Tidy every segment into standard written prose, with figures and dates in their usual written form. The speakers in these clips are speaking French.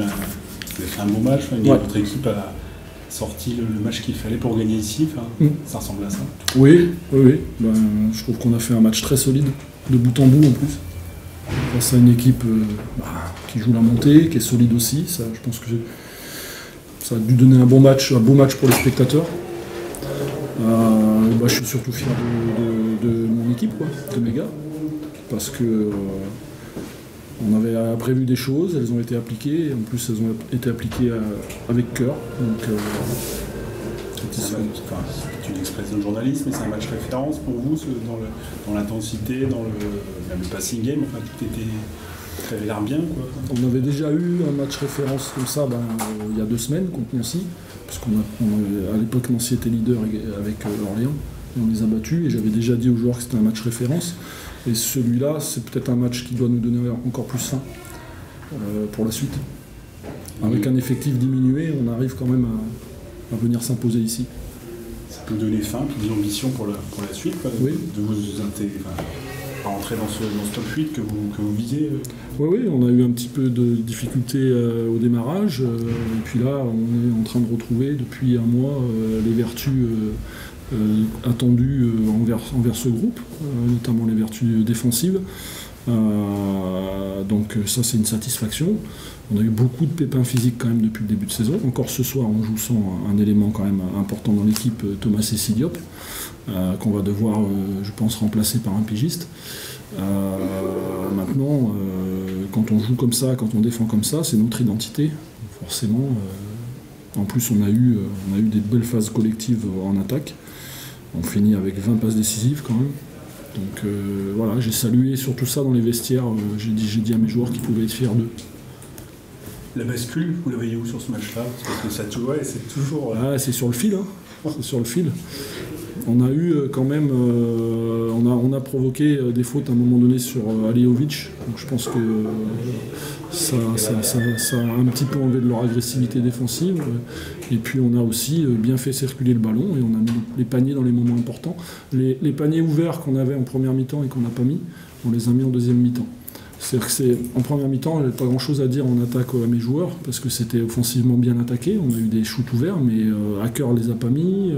fait un bon match. Votre équipe a sorti le match qu'il fallait pour gagner ici. Ça ressemble à ça. Oui. Ben, je trouve qu'on a fait un match très solide, de bout en bout en plus. Face à une équipe qui joue la montée, qui est solide aussi. Ça, je pense que ça a dû donner un beau match pour les spectateurs. Je suis surtout fier de mon équipe, de mes gars, parce que on avait prévu des choses, elles ont été appliquées, et en plus elles ont été appliquées avec cœur. Donc, c'est une expression de journalisme, mais c'est un match référence pour vous dans l'intensité, dans même le passing game. Enfin, tout avait l'air bien, quoi. On avait déjà eu un match référence comme ça il y a 2 semaines contre Nancy, parce qu'à l'époque Nancy était leader avec Orléans, et on les a battus, et j'avais déjà dit aux joueurs que c'était un match référence. Et celui-là, c'est peut-être un match qui doit nous donner encore plus faim pour la suite. Avec un effectif diminué, on arrive quand même à venir s'imposer ici. Ça peut donner faim, puis des ambitions pour la suite, quoi, oui. De vous rentrer dans ce top 8 que vous visez. Oui, on a eu un petit peu de difficultés au démarrage, et puis là, on est en train de retrouver depuis un mois les vertus attendues envers ce groupe, notamment les vertus défensives. Donc ça, c'est une satisfaction. On a eu beaucoup de pépins physiques quand même depuis le début de saison. Encore ce soir, on joue sans un élément quand même important dans l'équipe, Thomas Céciliop, qu'on va devoir, je pense, remplacer par un pigiste. Maintenant, quand on joue comme ça, quand on défend comme ça, c'est notre identité. Forcément, en plus, on a eu des belles phases collectives en attaque. On finit avec 20 passes décisives quand même. Donc voilà, j'ai salué surtout ça dans les vestiaires. J'ai dit à mes joueurs qu'ils pouvaient être fiers d'eux. La bascule, vous la voyez où sur ce match-là? Parce que ça, tu vois, c'est toujours... c'est sur le fil, C'est sur le fil. On a eu quand même... on a provoqué des fautes à un moment donné sur Alijovic. Donc je pense que ça a un petit peu enlevé de leur agressivité défensive. Et puis on a aussi bien fait circuler le ballon et on a mis les paniers dans les moments importants. Les paniers ouverts qu'on avait en première mi-temps et qu'on n'a pas mis, on les a mis en deuxième mi-temps. C'est-à-dire que en première mi-temps, j'avais pas grand-chose à dire en attaque à mes joueurs, parce que c'était offensivement bien attaqué. On a eu des shoots ouverts, mais Hacker les a pas mis,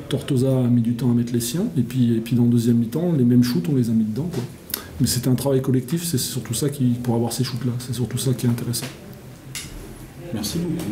Tortosa a mis du temps à mettre les siens, et puis dans le deuxième mi-temps, les mêmes shoots, on les a mis dedans, quoi. Mais c'était un travail collectif, c'est surtout ça pour avoir ces shoots-là, c'est surtout ça qui est intéressant. Merci beaucoup.